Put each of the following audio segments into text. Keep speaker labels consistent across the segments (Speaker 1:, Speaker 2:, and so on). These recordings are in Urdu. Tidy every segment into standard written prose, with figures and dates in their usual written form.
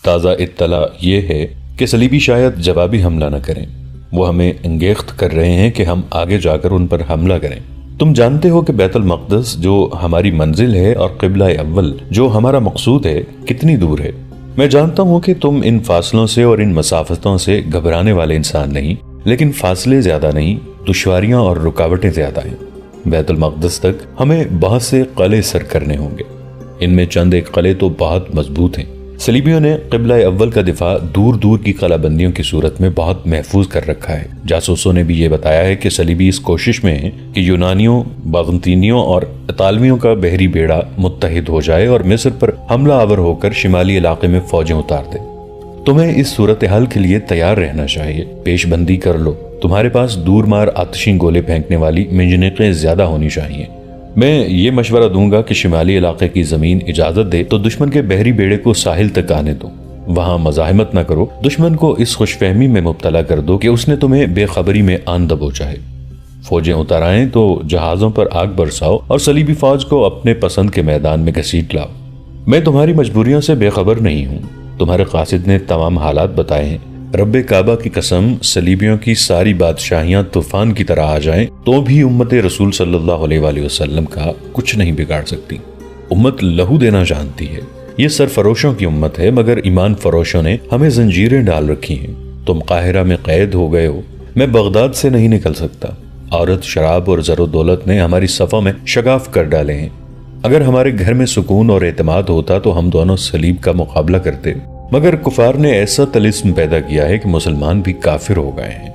Speaker 1: تازہ اطلاع یہ ہے کہ صلیبی شاید جوابی حملہ نہ کریں، وہ ہمیں انگیخت کر رہے ہیں کہ ہم آگے جا کر ان پر حملہ کریں۔ تم جانتے ہو کہ بیت المقدس جو ہماری منزل ہے اور قبلہ اول جو ہمارا مقصود ہے کتنی دور ہے۔ میں جانتا ہوں کہ تم ان فاصلوں سے اور ان مسافتوں سے گھبرانے والے انسان نہیں، لیکن فاصلے زیادہ نہیں، دشواریاں اور رکاوٹیں زیادہ ہیں۔ بیت المقدس تک ہمیں بہت سے قلعے سر کرنے ہوں گے، ان میں چند ایک قلعے تو بہت مضبوط ہیں۔ صلیبیوں نے قبلہ اول کا دفاع دور دور کی قلعہ بندیوں کی صورت میں بہت محفوظ کر رکھا ہے۔ جاسوسوں نے بھی یہ بتایا ہے کہ صلیبی اس کوشش میں ہیں کہ یونانیوں، باغنطینیوں اور اطالویوں کا بحری بیڑا متحد ہو جائے اور مصر پر حملہ آور ہو کر شمالی علاقے میں فوجیں اتار دے۔ تمہیں اس صورتحال کے لیے تیار رہنا چاہیے، پیش بندی کر لو۔ تمہارے پاس دور مار آتشی گولے پھینکنے والی منجنیقیں زیادہ ہونی چاہیے۔ میں یہ مشورہ دوں گا کہ شمالی علاقے کی زمین اجازت دے تو دشمن کے بحری بیڑے کو ساحل تک آنے دو، وہاں مزاحمت نہ کرو۔ دشمن کو اس خوش فہمی میں مبتلا کر دو کہ اس نے تمہیں بے خبری میں آن دبوچا ہے۔ فوجیں اتر آئیں تو جہازوں پر آگ برساؤ اور صلیبی فوج کو اپنے پسند کے میدان میں گھسیٹ لاؤ۔ میں تمہاری مجبوریوں سے بے خبر نہیں ہوں، تمہارے قاصد نے تمام حالات بتائے ہیں۔ رب کعبہ کی قسم، صلیبیوں کی ساری بادشاہیاں طوفان کی طرح آ جائیں تو بھی امت رسول صلی اللہ علیہ وآلہ وسلم کا کچھ نہیں بگاڑ سکتی۔ امت لہو دینا جانتی ہے، یہ سرفروشوں کی امت ہے، مگر ایمان فروشوں نے ہمیں زنجیریں ڈال رکھی ہیں۔ تم قاہرہ میں قید ہو گئے ہو، میں بغداد سے نہیں نکل سکتا۔ عورت، شراب اور زر و دولت نے ہماری صفوں میں شگاف کر ڈالے ہیں۔ اگر ہمارے گھر میں سکون اور اعتماد ہوتا تو ہم دونوں صلیب کا مقابلہ کرتے، مگر کفار نے ایسا طلسم پیدا کیا ہے کہ مسلمان بھی کافر ہو گئے ہیں۔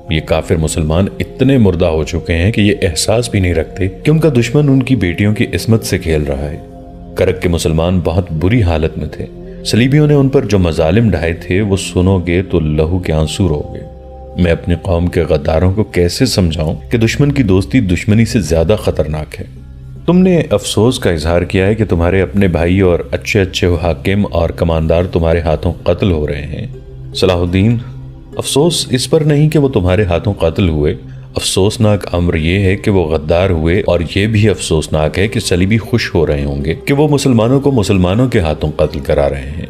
Speaker 1: یہ کافر مسلمان اتنے مردہ ہو چکے ہیں کہ یہ احساس بھی نہیں رکھتے کہ ان کا دشمن ان کی بیٹیوں کی عصمت سے کھیل رہا ہے۔ کرک کے مسلمان بہت بری حالت میں تھے۔ صلیبیوں نے ان پر جو مظالم ڈھائے تھے وہ سنو گے تو لہو کے آنسو رو گے۔ میں اپنی قوم کے غداروں کو کیسے سمجھاؤں کہ دشمن کی دوستی دشمنی سے زیادہ خطرناک ہے۔ تم نے افسوس کا اظہار کیا ہے کہ تمہارے اپنے بھائی اور اچھے اچھے حاکم اور کماندار تمہارے ہاتھوں قتل ہو رہے ہیں۔ صلاح الدین، افسوس اس پر نہیں کہ وہ تمہارے ہاتھوں قتل ہوئے، افسوسناک امر یہ ہے کہ وہ غدار ہوئے، اور یہ بھی افسوسناک ہے کہ صلیبی خوش ہو رہے ہوں گے کہ وہ مسلمانوں کو مسلمانوں کے ہاتھوں قتل کرا رہے ہیں۔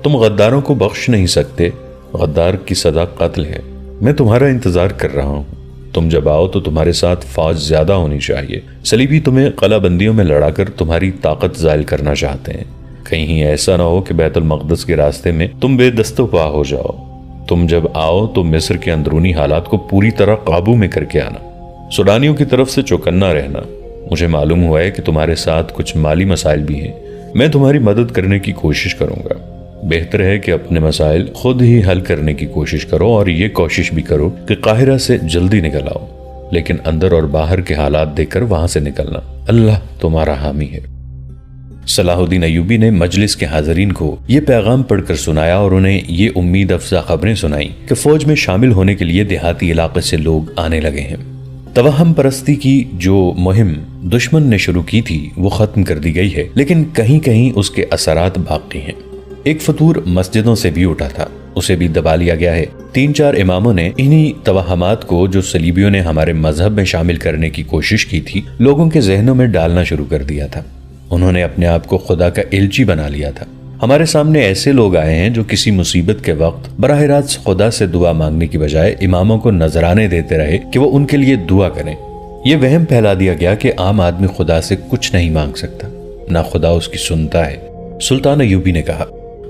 Speaker 1: تم غداروں کو بخش نہیں سکتے، غدار کی سزا قتل ہے۔ میں تمہارا انتظار کر رہا ہوں، تم جب آؤ تو تمہارے ساتھ فوج زیادہ ہونی چاہیے۔ صلیبی تمہیں قلعہ بندیوں میں لڑا کر تمہاری طاقت زائل کرنا چاہتے ہیں۔ کہیں ایسا نہ ہو کہ بیت المقدس کے راستے میں تم بے دست و پا ہو جاؤ۔ تم جب آؤ تو مصر کے اندرونی حالات کو پوری طرح قابو میں کر کے آنا، سوڈانیوں کی طرف سے چوکنا رہنا۔ مجھے معلوم ہوا ہے کہ تمہارے ساتھ کچھ مالی مسائل بھی ہیں، میں تمہاری مدد کرنے کی کوشش کروں گا۔ بہتر ہے کہ اپنے مسائل خود ہی حل کرنے کی کوشش کرو، اور یہ کوشش بھی کرو کہ قاہرہ سے جلدی نکل آؤ، لیکن اندر اور باہر کے حالات دیکھ کر وہاں سے نکلنا۔ اللہ تمہارا حامی ہے۔ صلاح الدین ایوبی نے مجلس کے حاضرین کو یہ پیغام پڑھ کر سنایا اور انہیں یہ امید افزا خبریں سنائیں کہ فوج میں شامل ہونے کے لیے دیہاتی علاقے سے لوگ آنے لگے ہیں۔ توہم پرستی کی جو مہم دشمن نے شروع کی تھی وہ ختم کر دی گئی ہے، لیکن کہیں کہیں اس کے اثرات باقی ہیں۔ ایک فتور مسجدوں سے بھی اٹھا تھا، اسے بھی دبا لیا گیا ہے۔ 3-4 اماموں نے انہی توہمات کو جو صلیبیوں نے ہمارے مذہب میں شامل کرنے کی کوشش کی تھی لوگوں کے ذہنوں میں ڈالنا شروع کر دیا تھا۔ انہوں نے اپنے آپ کو خدا کا الچی بنا لیا تھا۔ ہمارے سامنے ایسے لوگ آئے ہیں جو کسی مصیبت کے وقت براہ راست خدا سے دعا مانگنے کی بجائے اماموں کو نذرانے دیتے رہے کہ وہ ان کے لیے دعا کریں۔ یہ وہم پھیلا دیا گیا کہ عام آدمی خدا سے کچھ نہیں مانگ سکتا، نہ خدا اس کی سنتا ہے۔ سلطان ایوبی نے کہا،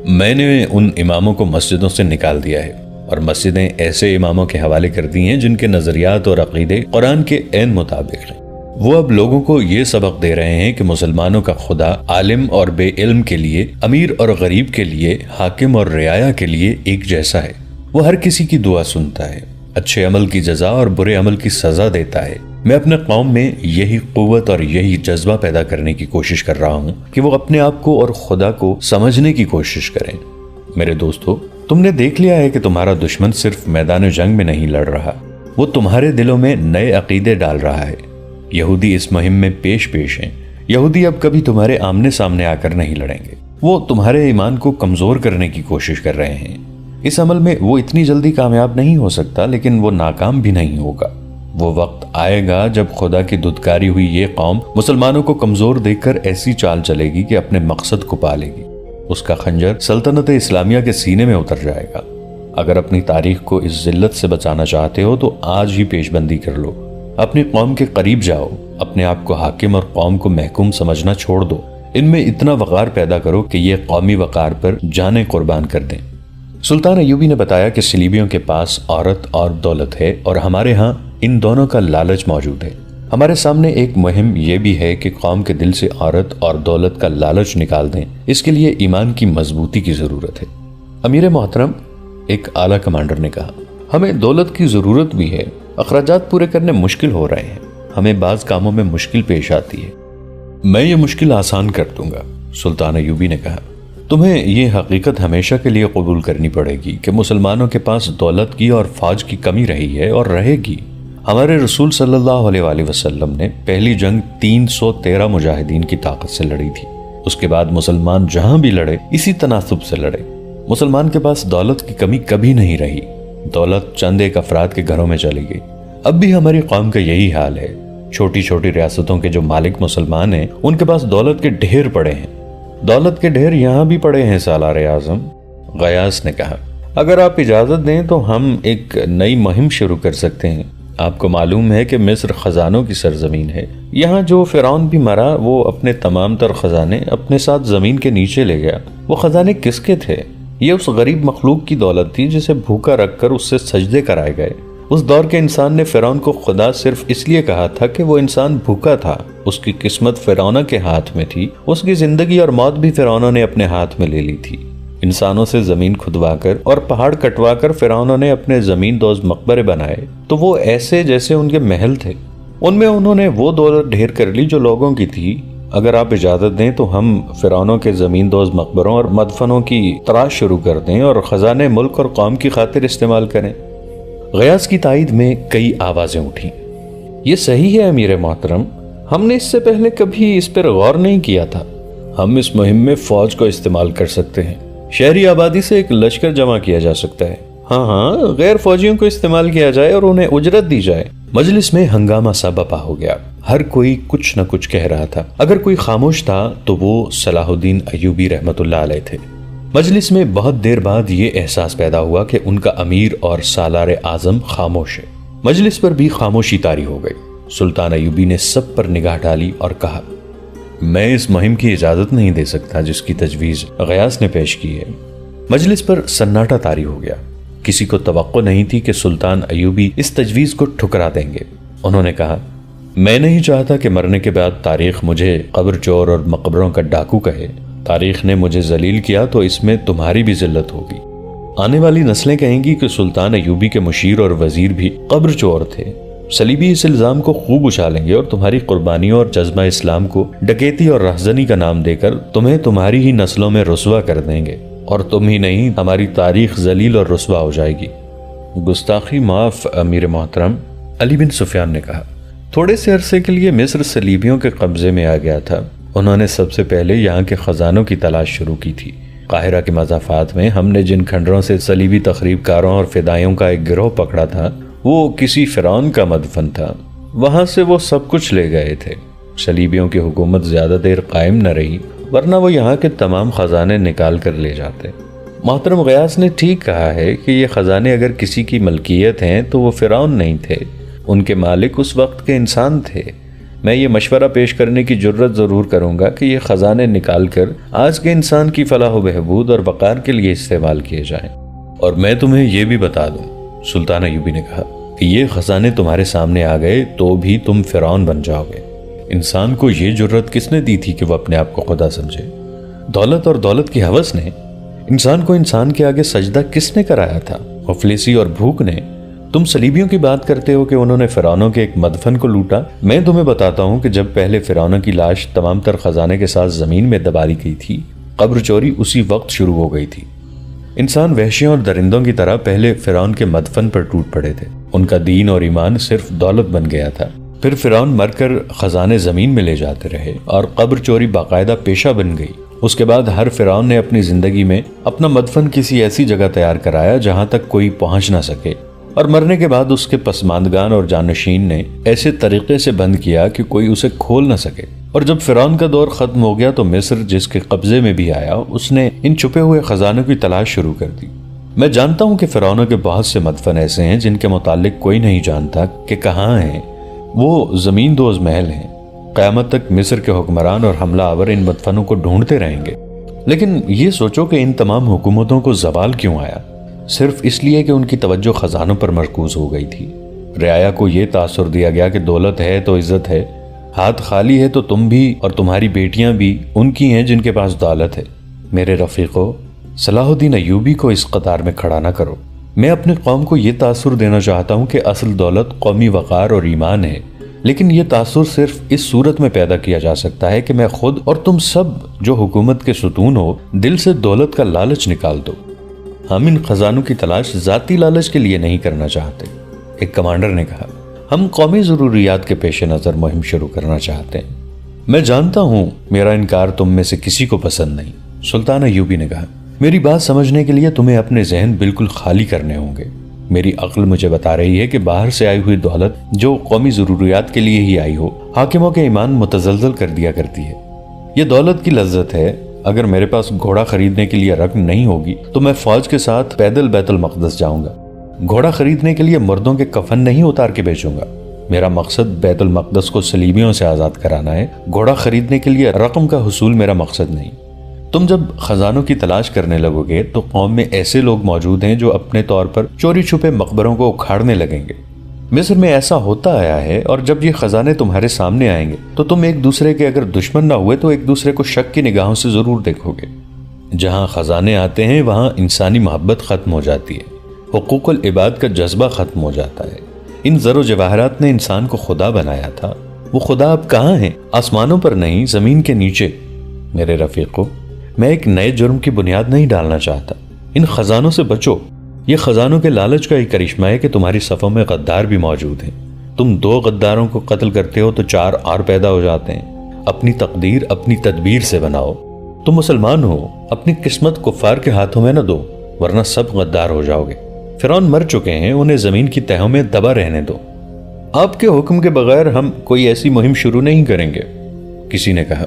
Speaker 1: میں نے ان اماموں کو مسجدوں سے نکال دیا ہے اور مسجدیں ایسے اماموں کے حوالے کر دی ہیں جن کے نظریات اور عقیدے قرآن کے عین مطابق ہیں۔ وہ اب لوگوں کو یہ سبق دے رہے ہیں کہ مسلمانوں کا خدا عالم اور بے علم کے لیے، امیر اور غریب کے لیے، حاکم اور رعایا کے لیے ایک جیسا ہے۔ وہ ہر کسی کی دعا سنتا ہے، اچھے عمل کی جزا اور برے عمل کی سزا دیتا ہے۔ میں اپنے قوم میں یہی قوت اور یہی جذبہ پیدا کرنے کی کوشش کر رہا ہوں کہ وہ اپنے آپ کو اور خدا کو سمجھنے کی کوشش کریں۔ میرے دوستو، تم نے دیکھ لیا ہے کہ تمہارا دشمن صرف میدان جنگ میں نہیں لڑ رہا، وہ تمہارے دلوں میں نئے عقیدے ڈال رہا ہے۔ یہودی اس مہم میں پیش ہیں۔ یہودی اب کبھی تمہارے آمنے سامنے آ کر نہیں لڑیں گے، وہ تمہارے ایمان کو کمزور کرنے کی کوشش کر رہے ہیں۔ اس عمل میں وہ اتنی جلدی کامیاب نہیں ہو سکتا، لیکن وہ ناکام بھی نہیں ہوگا۔ وہ وقت آئے گا جب خدا کی دھتکاری ہوئی یہ قوم مسلمانوں کو کمزور دیکھ کر ایسی چال چلے گی کہ اپنے مقصد کو پا لے گی۔ اس کا خنجر سلطنت اسلامیہ کے سینے میں اتر جائے گا۔ اگر اپنی تاریخ کو اس ذلت سے بچانا چاہتے ہو تو آج ہی پیش بندی کر لو، اپنی قوم کے قریب جاؤ، اپنے آپ کو حاکم اور قوم کو محکوم سمجھنا چھوڑ دو، ان میں اتنا وقار پیدا کرو کہ یہ قومی وقار پر جانیں قربان کر دیں۔ سلطان ایوبی نے بتایا کہ صلیبیوں کے پاس عورت اور دولت ہے اور ہمارے ہاں ان دونوں کا لالچ موجود ہے۔ ہمارے سامنے ایک مہم یہ بھی ہے کہ قوم کے دل سے عورت اور دولت کا لالچ نکال دیں، اس کے لیے ایمان کی مضبوطی کی ضرورت ہے۔ امیر محترم، ایک اعلیٰ کمانڈر نے کہا، ہمیں دولت کی ضرورت بھی ہے، اخراجات پورے کرنے مشکل ہو رہے ہیں، ہمیں بعض کاموں میں مشکل پیش آتی ہے۔ میں یہ مشکل آسان کر دوں گا، سلطان ایوبی نے کہا۔ تمہیں یہ حقیقت ہمیشہ کے لیے قبول کرنی پڑے گی کہ مسلمانوں کے پاس دولت کی اور فوج کی کمی رہی ہے اور رہے گی۔ ہمارے رسول صلی اللہ علیہ وآلہ وسلم نے پہلی جنگ 313 مجاہدین کی طاقت سے لڑی تھی۔ اس کے بعد مسلمان جہاں بھی لڑے اسی تناسب سے لڑے۔ مسلمان کے پاس دولت کی کمی کبھی نہیں رہی، دولت چند ایک افراد کے گھروں میں چلی گئی۔ اب بھی ہماری قوم کا یہی حال ہے، چھوٹی چھوٹی ریاستوں کے جو مالک مسلمان ہیں ان کے پاس دولت کے ڈھیر پڑے ہیں۔ دولت کے ڈھیر یہاں بھی پڑے ہیں سالار اعظم، غیاث نے کہا۔ اگر آپ اجازت دیں تو ہم ایک نئی مہم شروع کر سکتے ہیں۔ آپ کو معلوم ہے کہ مصر خزانوں کی سرزمین ہے، یہاں جو فرعون بھی مرا وہ اپنے تمام تر خزانے اپنے ساتھ زمین کے نیچے لے گیا۔ وہ خزانے کس کے تھے؟ یہ اس غریب مخلوق کی دولت تھی جسے بھوکا رکھ کر اس سے سجدے کرائے گئے۔ اس دور کے انسان نے فرعون کو خدا صرف اس لیے کہا تھا کہ وہ انسان بھوکا تھا، اس کی قسمت فرعون کے ہاتھ میں تھی، اس کی زندگی اور موت بھی فرعون نے اپنے ہاتھ میں لے لی تھی۔ انسانوں سے زمین کھدوا کر اور پہاڑ کٹوا کر فرعون نے اپنے زمین دوز مقبرے بنائے تو وہ ایسے جیسے ان کے محل تھے، ان میں انہوں نے وہ دولت ڈھیر کر لی جو لوگوں کی تھی۔ اگر آپ اجازت دیں تو ہم فرعونوں کے زمین دوز مقبروں اور مدفنوں کی تراش شروع کر دیں اور خزانے ملک اور قوم کی خاطر استعمال کریں۔ غیاث کی تائید میں کئی آوازیں اٹھیں۔ یہ صحیح ہے امیر محترم، ہم نے اس سے پہلے کبھی اس پر غور نہیں کیا تھا۔ ہم اس مہم میں فوج کو استعمال کر سکتے ہیں، شہری آبادی سے ایک لشکر جمع کیا جا سکتا ہے۔ ہاں، غیر فوجیوں کو استعمال کیا جائے اور انہیں اجرت دی جائے۔ مجلس میں ہنگامہ سا بپا ہو گیا، ہر کوئی کچھ نہ کچھ کہہ رہا تھا۔ اگر کوئی خاموش تھا تو وہ صلاح الدین ایوبی رحمت اللہ علیہ تھے۔ مجلس میں بہت دیر بعد یہ احساس پیدا ہوا کہ ان کا امیر اور سالار اعظم خاموش ہے۔ مجلس پر بھی خاموشی طاری ہو گئی۔ سلطان ایوبی نے سب پر نگاہ ڈالی اور کہا، میں اس مہم کی اجازت نہیں دے سکتا جس کی تجویز غیاث نے پیش کی ہے۔ مجلس پر سناٹا طاری ہو گیا، کسی کو توقع نہیں تھی کہ سلطان ایوبی اس تجویز کو ٹھکرا دیں گے۔ انہوں نے کہا، میں نہیں چاہتا کہ مرنے کے بعد تاریخ مجھے قبر چور اور مقبروں کا ڈاکو کہے۔ تاریخ نے مجھے ذلیل کیا تو اس میں تمہاری بھی ذلت ہوگی۔ آنے والی نسلیں کہیں گی کہ سلطان ایوبی کے مشیر اور وزیر بھی قبر چور تھے۔ صلیبی اس الزام کو خوب اچھالیں گے اور تمہاری قربانیوں اور جذبہ اسلام کو ڈکیتی اور رہزنی کا نام دے کر تمہیں تمہاری ہی نسلوں میں رسوا کر دیں گے، اور تم ہی نہیں ہماری تاریخ ذلیل اور رسوا ہو جائے گی۔ گستاخی معاف امیر محترم، علی بن سفیان نے کہا۔ تھوڑے سے عرصے کے لیے مصر صلیبیوں کے قبضے میں آ گیا تھا۔ انہوں نے سب سے پہلے یہاں کے خزانوں کی تلاش شروع کی تھی۔ قاہرہ کے مضافات میں ہم نے جن کھنڈروں سے صلیبی تخریب کاروں اور فدائیوں کا ایک گروہ پکڑا تھا وہ کسی فرعون کا مدفن تھا، وہاں سے وہ سب کچھ لے گئے تھے۔ صلیبیوں کی حکومت زیادہ دیر قائم نہ رہی، ورنہ وہ یہاں کے تمام خزانے نکال کر لے جاتے۔ محترم غیاث نے ٹھیک کہا ہے کہ یہ خزانے اگر کسی کی ملکیت ہیں تو وہ فرعون نہیں تھے، ان کے مالک اس وقت کے انسان تھے۔ میں یہ مشورہ پیش کرنے کی جرت ضرور کروں گا کہ یہ خزانے نکال کر آج کے انسان کی فلاح و بہبود اور وقار کے لیے استعمال کیے جائیں۔ اور میں تمہیں یہ بھی بتا دوں، سلطان ایوبی نے کہا، کہ یہ خزانے تمہارے سامنے آ گئے تو بھی تم فرعون بن جاؤ گے۔ انسان کو یہ جرت کس نے دی تھی کہ وہ اپنے آپ کو خدا سمجھے؟ دولت اور دولت کی ہوس نے۔ انسان کو انسان کے آگے سجدہ کس نے کرایا تھا؟ مفلسی اور بھوک نے۔ تم صلیبیوں کی بات کرتے ہو کہ انہوں نے فرعونوں کے ایک مدفن کو لوٹا۔ میں تمہیں بتاتا ہوں کہ جب پہلے فرعونوں کی لاش تمام تر خزانے کے ساتھ زمین میں دبا دی گئی تھی، قبر چوری اسی وقت شروع ہو گئی تھی۔ انسان وحشیوں اور درندوں کی طرح پہلے فرعون کے مدفن پر ٹوٹ پڑے تھے۔ ان کا دین اور ایمان صرف دولت بن گیا تھا۔ پھر فرعون مر کر خزانے زمین میں لے جاتے رہے اور قبر چوری باقاعدہ پیشہ بن گئی۔ اس کے بعد ہر فرعون نے اپنی زندگی میں اپنا مدفن کسی ایسی جگہ تیار کرایا جہاں تک کوئی پہنچ نہ سکے، اور مرنے کے بعد اس کے پسماندگان اور جانشین نے ایسے طریقے سے بند کیا کہ کوئی اسے کھول نہ سکے۔ اور جب فرعون کا دور ختم ہو گیا تو مصر جس کے قبضے میں بھی آیا اس نے ان چھپے ہوئے خزانوں کی تلاش شروع کر دی۔ میں جانتا ہوں کہ فرعونوں کے بہت سے مدفن ایسے ہیں جن کے متعلق کوئی نہیں جانتا کہ کہاں ہیں۔ وہ زمین دوز محل ہیں۔ قیامت تک مصر کے حکمران اور حملہ آور ان مدفنوں کو ڈھونڈتے رہیں گے۔ لیکن یہ سوچو کہ ان تمام حکومتوں کو زوال کیوں آیا؟ صرف اس لیے کہ ان کی توجہ خزانوں پر مرکوز ہو گئی تھی۔ رعایا کو یہ تاثر دیا گیا کہ دولت ہے تو عزت ہے، ہاتھ خالی ہے تو تم بھی اور تمہاری بیٹیاں بھی ان کی ہیں جن کے پاس دولت ہے۔ میرے رفیقو، صلاح الدین ایوبی کو اس قطار میں کھڑا نہ کرو۔ میں اپنی قوم کو یہ تاثر دینا چاہتا ہوں کہ اصل دولت قومی وقار اور ایمان ہے، لیکن یہ تاثر صرف اس صورت میں پیدا کیا جا سکتا ہے کہ میں خود اور تم سب جو حکومت کے ستون ہو دل سے دولت کا لالچ نکال دو۔ ہم ان خزانوں کی تلاش ذاتی لالچ کے لیے نہیں کرنا چاہتے، ایک کمانڈر نے کہا۔ ہم قومی ضروریات کے پیش نظر مہم شروع کرنا چاہتے ہیں۔ میں جانتا ہوں میرا انکار تم میں سے کسی کو پسند نہیں، سلطان ایوبی نے کہا۔ میری بات سمجھنے کے لیے تمہیں اپنے ذہن بالکل خالی کرنے ہوں گے۔ میری عقل مجھے بتا رہی ہے کہ باہر سے آئی ہوئی دولت جو قومی ضروریات کے لیے ہی آئی ہو، حاکموں کے ایمان متزلزل کر دیا کرتی ہے۔ یہ دولت کی لذت ہے۔ اگر میرے پاس گھوڑا خریدنے کے لیے رقم نہیں ہوگی تو میں فوج کے ساتھ پیدل بیت المقدس جاؤں گا۔ گھوڑا خریدنے کے لیے مردوں کے کفن نہیں اتار کے بیچوں گا۔ میرا مقصد بیت المقدس کو صلیبیوں سے آزاد کرانا ہے، گھوڑا خریدنے کے لیے رقم کا حصول میرا مقصد نہیں۔ تم جب خزانوں کی تلاش کرنے لگو گے تو قوم میں ایسے لوگ موجود ہیں جو اپنے طور پر چوری چھپے مقبروں کو اکھاڑنے لگیں گے۔ مصر میں ایسا ہوتا آیا ہے، اور جب یہ خزانے تمہارے سامنے آئیں گے تو تم ایک دوسرے کے اگر دشمن نہ ہوئے تو ایک دوسرے کو شک کی نگاہوں سے ضرور دیکھو گے۔ جہاں خزانے آتے ہیں وہاں انسانی محبت ختم ہو جاتی ہے، حقوق العباد کا جذبہ ختم ہو جاتا ہے۔ ان زر و جواہرات نے انسان کو خدا بنایا تھا، وہ خدا اب کہاں ہیں؟ آسمانوں پر نہیں، زمین کے نیچے۔ میرے رفیقو، میں ایک نئے جرم کی بنیاد نہیں ڈالنا چاہتا۔ ان خزانوں سے بچو۔ یہ خزانوں کے لالچ کا ہی کرشمہ ہے کہ تمہاری صفوں میں غدار بھی موجود ہیں۔ تم 2 غداروں کو قتل کرتے ہو تو 4 اور پیدا ہو جاتے ہیں۔ اپنی تقدیر اپنی تدبیر سے بناؤ۔ تم مسلمان ہو، اپنی قسمت کفار کے ہاتھوں میں نہ دو، ورنہ سب غدار ہو جاؤ گے۔ فرعون مر چکے ہیں، انہیں زمین کی تہوں میں دبا رہنے دو۔ آپ کے حکم کے بغیر ہم کوئی ایسی مہم شروع نہیں کریں گے، کسی نے کہا۔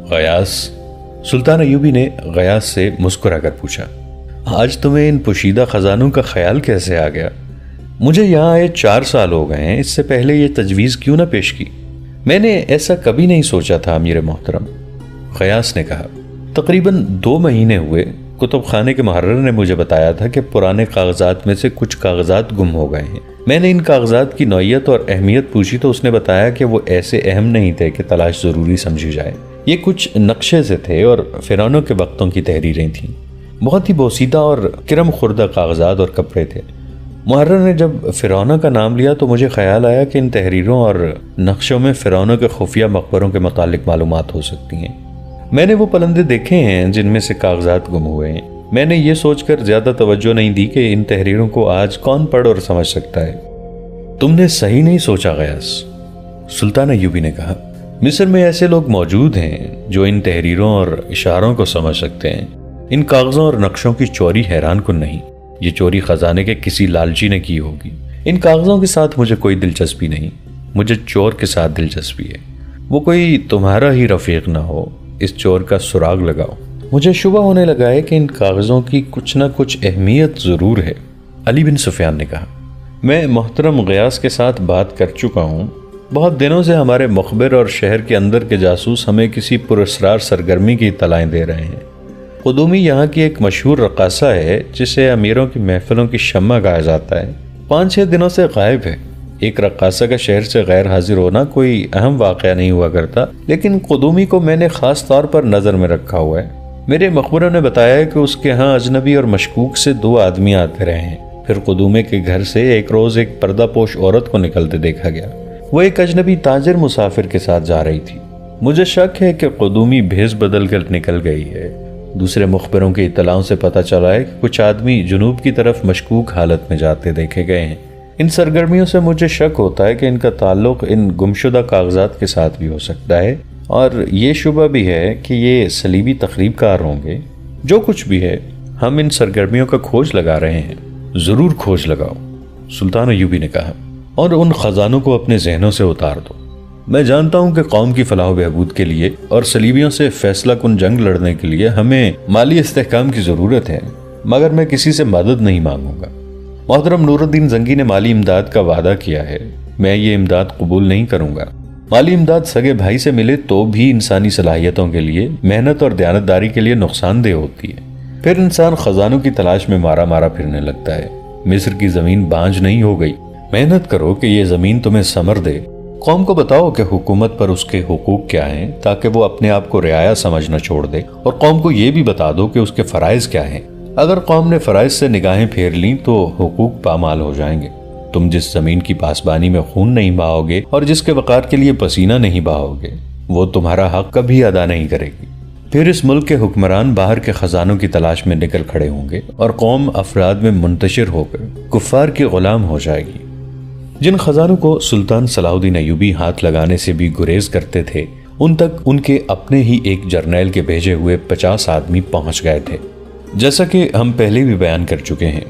Speaker 1: غیاث، سلطان ایوبی نے غیاث سے مسکرا کر پوچھا، آج تمہیں ان پوشیدہ خزانوں کا خیال کیسے آ گیا؟ مجھے یہاں آئے 4 سال ہو گئے ہیں، اس سے پہلے یہ تجویز کیوں نہ پیش کی؟ میں نے ایسا کبھی نہیں سوچا تھا امیر محترم، غیاث نے کہا۔ تقریباً 2 مہینے ہوئے، کتب خانے کے محرر نے مجھے بتایا تھا کہ پرانے کاغذات میں سے کچھ کاغذات گم ہو گئے ہیں۔ میں نے ان کاغذات کی نوعیت اور اہمیت پوچھی تو اس نے بتایا کہ وہ ایسے اہم نہیں تھے کہ تلاش ضروری سمجھی جائے۔ یہ کچھ نقشے سے تھے اور فرعونوں کے وقتوں کی تحریریں تھیں، بہت ہی بوسیدہ اور کرم خوردہ کاغذات اور کپڑے تھے۔ محرر نے جب فرعونوں کا نام لیا تو مجھے خیال آیا کہ ان تحریروں اور نقشوں میں فرعونوں کے خفیہ مقبروں کے متعلق معلومات ہو سکتی ہیں۔ میں نے وہ پرندے دیکھے ہیں جن میں سے کاغذات گم ہوئے ہیں۔ میں نے یہ سوچ کر زیادہ توجہ نہیں دی کہ ان تحریروں کو آج کون پڑھ اور سمجھ سکتا ہے۔ تم نے صحیح نہیں سوچا غیاث، سلطان ایوبی نے کہا۔ مصر میں ایسے لوگ موجود ہیں جو ان تحریروں اور اشاروں کو سمجھ سکتے ہیں۔ ان کاغذوں اور نقشوں کی چوری حیران کن نہیں، یہ چوری خزانے کے کسی لالچی نے کی ہوگی۔ ان کاغذوں کے ساتھ مجھے کوئی دلچسپی نہیں، مجھے چور کے ساتھ دلچسپی ہے۔ وہ کوئی تمہارا ہی رفیق نہ ہو، اس چور کا سراغ لگاؤ۔ مجھے شبہ ہونے لگا ہے کہ ان کاغذوں کی کچھ نہ کچھ اہمیت ضرور ہے، علی بن سفیان نے کہا۔ میں محترم غیاث کے ساتھ بات کر چکا ہوں۔ بہت دنوں سے ہمارے مخبر اور شہر کے اندر کے جاسوس ہمیں کسی پراسرار سرگرمی کی اطلاعیں دے رہے ہیں۔ قدومی یہاں کی ایک مشہور رقاصہ ہے جسے امیروں کی محفلوں کی شمع کہا جاتا ہے، 5-6 دنوں سے غائب ہے۔ ایک رقاصہ کا شہر سے غیر حاضر ہونا کوئی اہم واقعہ نہیں ہوا کرتا، لیکن قدومی کو میں نے خاص طور پر نظر میں رکھا ہوا ہے۔ میرے مخبروں نے بتایا کہ اس کے ہاں اجنبی اور مشکوک سے 2 آدمی آتے رہے ہیں۔ پھر قدومی کے گھر سے ایک روز ایک پردہ پوش عورت کو نکلتے دیکھا گیا۔ وہ ایک اجنبی تاجر مسافر کے ساتھ جا رہی تھی۔ مجھے شک ہے کہ قدومی بھیس بدل کر نکل گئی ہے۔ دوسرے مخبروں کی اطلاعوں سے پتہ چلا ہے کہ کچھ آدمی جنوب کی طرف مشکوک حالت میں جاتے دیکھے گئے ہیں۔ ان سرگرمیوں سے مجھے شک ہوتا ہے کہ ان کا تعلق ان گمشدہ کاغذات کے ساتھ بھی ہو سکتا ہے، اور یہ شبہ بھی ہے کہ یہ صلیبی تخریب کار ہوں گے۔ جو کچھ بھی ہے، ہم ان سرگرمیوں کا کھوج لگا رہے ہیں۔ ضرور کھوج لگاؤ، سلطان ایوبی نے کہا، اور ان خزانوں کو اپنے ذہنوں سے اتار دو۔ میں جانتا ہوں کہ قوم کی فلاح و بہبود کے لیے اور صلیبیوں سے فیصلہ کن جنگ لڑنے کے لیے ہمیں مالی استحکام کی ضرورت ہے، مگر میں کسی سے مدد نہیں مانگوں گا۔ محترم نور الدین زنگی نے مالی امداد کا وعدہ کیا ہے، میں یہ امداد قبول نہیں کروں گا۔ مالی امداد سگے بھائی سے ملے تو بھی انسانی صلاحیتوں کے لیے، محنت اور دیانتداری کے لیے نقصان دہ ہوتی ہے۔ پھر انسان خزانوں کی تلاش میں مارا مارا پھرنے لگتا ہے۔ مصر کی زمین بانج نہیں ہو گئی، محنت کرو کہ یہ زمین تمہیں ثمر دے۔ قوم کو بتاؤ کہ حکومت پر اس کے حقوق کیا ہیں تاکہ وہ اپنے آپ کو رعایا سمجھنا چھوڑ دے، اور قوم کو یہ بھی بتا دو کہ اس کے فرائض کیا ہیں۔ اگر قوم نے فرائض سے نگاہیں پھیر لیں تو حقوق پامال ہو جائیں گے۔ تم جس زمین کی پاسبانی میں خون نہیں بہاؤ گے اور جس کے وقار کے لیے پسینہ نہیں بہاؤ گے، وہ تمہارا حق کبھی ادا نہیں کرے گی۔ پھر اس ملک کے حکمران باہر کے خزانوں کی تلاش میں نکل کھڑے ہوں گے اور قوم افراد میں منتشر ہو کر کفار کی غلام ہو جائے گی۔ جن خزانوں کو سلطان صلاح الدین ایوبی ہاتھ لگانے سے بھی گریز کرتے تھے، ان تک ان کے اپنے ہی ایک جرنیل کے بھیجے ہوئے 50 آدمی پہنچ گئے تھے۔ جیسا کہ ہم پہلے بھی بیان کر چکے ہیں،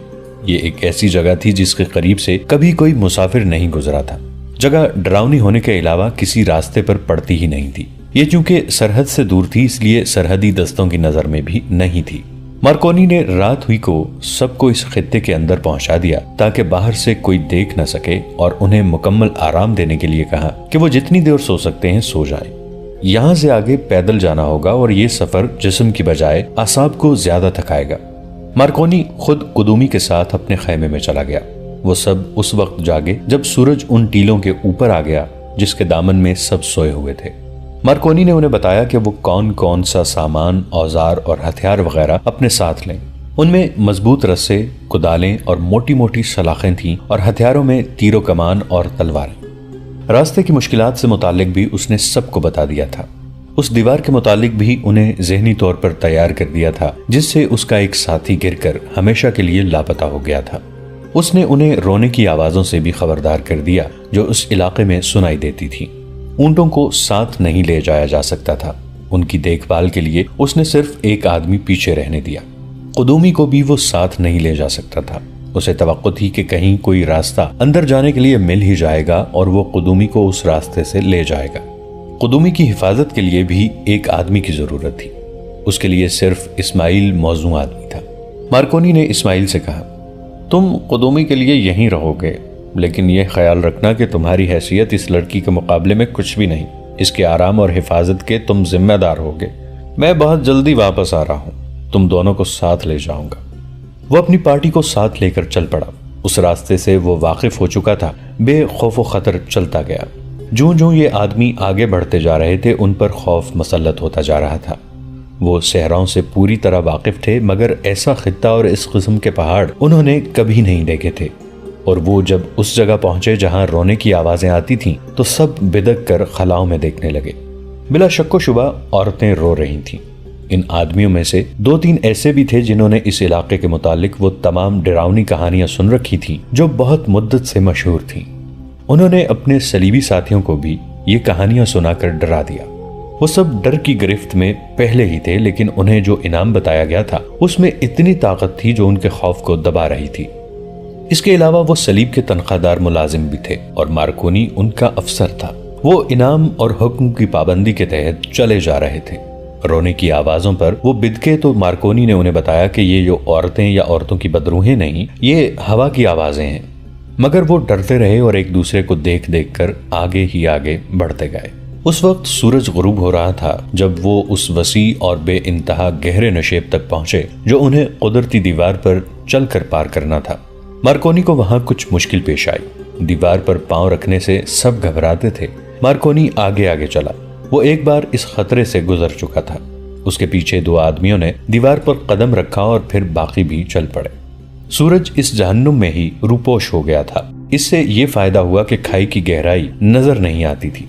Speaker 1: یہ ایک ایسی جگہ تھی جس کے قریب سے کبھی کوئی مسافر نہیں گزرا تھا۔ جگہ ڈراؤنی ہونے کے علاوہ کسی راستے پر پڑتی ہی نہیں تھی۔ یہ چونکہ سرحد سے دور تھی، اس لیے سرحدی دستوں کی نظر میں بھی نہیں تھی۔ مارکونی نے رات ہوئی کو سب کو اس خطے کے اندر پہنچا دیا تاکہ باہر سے کوئی دیکھ نہ سکے، اور انہیں مکمل آرام دینے کے لیے کہا کہ وہ جتنی دیر سو سکتے ہیں سو جائیں۔ یہاں سے آگے پیدل جانا ہوگا اور یہ سفر جسم کی بجائے اعصاب کو زیادہ تھکائے گا۔ مارکونی خود قدومی کے ساتھ اپنے خیمے میں چلا گیا۔ وہ سب اس وقت جاگے جب سورج ان ٹیلوں کے اوپر آ گیا جس کے دامن میں سب سوئے ہوئے تھے۔ مارکونی نے انہیں بتایا کہ وہ کون کون سا سامان، اوزار اور ہتھیار وغیرہ اپنے ساتھ لیں۔ ان میں مضبوط رسے، کدالیں اور موٹی موٹی سلاخیں تھیں، اور ہتھیاروں میں تیر و کمان اور تلواریں۔ راستے کی مشکلات سے متعلق بھی اس نے سب کو بتا دیا تھا۔ اس دیوار کے متعلق بھی انہیں ذہنی طور پر تیار کر دیا تھا جس سے اس کا ایک ساتھی گر کر ہمیشہ کے لیے لاپتہ ہو گیا تھا۔ اس نے انہیں رونے کی آوازوں سے بھی خبردار کر دیا جو اس علاقے میں سنائی دیتی تھی۔ اونٹوں کو ساتھ نہیں لے جایا جا سکتا تھا۔ ان کی دیکھ بھال کے لیے اس نے صرف ایک آدمی پیچھے رہنے دیا۔ قدومی کو بھی وہ ساتھ نہیں لے جا سکتا تھا۔ اسے توقع تھی کہ کہیں کوئی راستہ اندر جانے کے لیے مل ہی جائے گا اور وہ قدومی کو اس راستے سے لے جائے گا۔ قدومی کی حفاظت کے لیے بھی ایک آدمی کی ضرورت تھی۔ اس کے لیے صرف اسماعیل موزوں آدمی تھا۔ مارکونی نے اسماعیل سے کہا، تم قدومی کے لیے یہیں رہو گے، لیکن یہ خیال رکھنا کہ تمہاری حیثیت اس لڑکی کے مقابلے میں کچھ بھی نہیں۔ اس کے آرام اور حفاظت کے تم ذمہ دار ہوگے۔ میں بہت جلدی واپس آ رہا ہوں، تم دونوں کو ساتھ لے جاؤں گا۔ وہ اپنی پارٹی کو ساتھ لے کر چل پڑا۔ اس راستے سے وہ واقف ہو چکا تھا، بے خوف و خطر چلتا گیا۔ جوں جوں یہ آدمی آگے بڑھتے جا رہے تھے ان پر خوف مسلط ہوتا جا رہا تھا۔ وہ صحراؤں سے پوری طرح واقف تھے، مگر ایسا خطہ اور اس قسم کے پہاڑ انہوں نے کبھی نہیں دیکھے تھے۔ اور وہ جب اس جگہ پہنچے جہاں رونے کی آوازیں آتی تھیں تو سب بدک کر خلاؤں میں دیکھنے لگے۔ بلا شک و شبہ عورتیں رو رہی تھیں۔ ان آدمیوں میں سے 2-3 ایسے بھی تھے جنہوں نے اس علاقے کے متعلق وہ تمام ڈراؤنی کہانیاں سن رکھی تھیں جو بہت مدت سے مشہور تھیں۔ انہوں نے اپنے صلیبی ساتھیوں کو بھی یہ کہانیاں سنا کر ڈرا دیا۔ وہ سب ڈر کی گرفت میں پہلے ہی تھے، لیکن انہیں جو انعام بتایا گیا تھا اس میں اتنی طاقت تھی جو ان کے خوف کو دبا رہی تھی۔ اس کے علاوہ وہ صلیب کے تنخواہ دار ملازم بھی تھے اور مارکونی ان کا افسر تھا۔ وہ انعام اور حکم کی پابندی کے تحت چلے جا رہے تھے۔ رونے کی آوازوں پر وہ بدکے تو مارکونی نے انہیں بتایا کہ یہ جو عورتیں یا عورتوں کی بدروہیں نہیں، یہ ہوا کی آوازیں ہیں۔ مگر وہ ڈرتے رہے اور ایک دوسرے کو دیکھ دیکھ کر آگے ہی آگے بڑھتے گئے۔ اس وقت سورج غروب ہو رہا تھا جب وہ اس وسیع اور بے انتہا گہرے نشیب تک پہنچے جو انہیں قدرتی دیوار پر چل کر پار کرنا تھا۔ مارکونی کو وہاں کچھ مشکل پیش آئی۔ دیوار پر پاؤں رکھنے سے سب گھبراتے تھے۔ مارکونی آگے آگے چلا۔ وہ ایک بار اس خطرے سے گزر چکا تھا۔ اس کے پیچھے 2 آدمیوں نے دیوار پر قدم رکھا اور پھر باقی بھی چل پڑے۔ سورج اس جہنم میں ہی روپوش ہو گیا تھا۔ اس سے یہ فائدہ ہوا کہ کھائی کی گہرائی نظر نہیں آتی تھی۔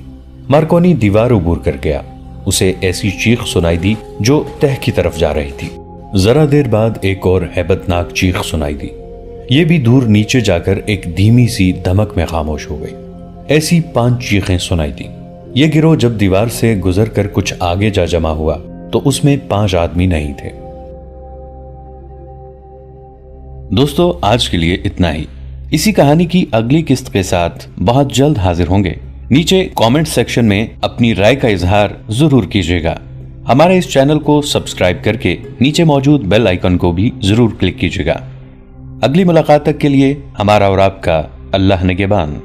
Speaker 1: مارکونی دیوار عبور کر گیا۔ اسے ایسی چیخ سنائی دی جو تہ کی طرف جا رہی تھی۔ ذرا دیر بعد ایک اور ہیبت ناک چیخ سنائی دی۔ یہ بھی دور نیچے جا کر ایک دھیمی سی دھمک میں خاموش ہو گئی۔ ایسی 5 چیخیں سنائی دی۔ یہ گروہ جب دیوار سے گزر کر کچھ آگے جا جمع ہوا تو اس میں 5 آدمی نہیں تھے۔ دوستو، آج کے لیے اتنا ہی۔ اسی کہانی کی اگلی قسط کے ساتھ بہت جلد حاضر ہوں گے۔ نیچے کامنٹ سیکشن میں اپنی رائے کا اظہار ضرور کیجیے گا۔ ہمارے اس چینل کو سبسکرائب کر کے نیچے موجود بیل آئیکن کو بھی ضرور کلک کیجیے گا۔ اگلی ملاقات تک کے لیے ہمارا اور آپ کا اللہ نگہبان۔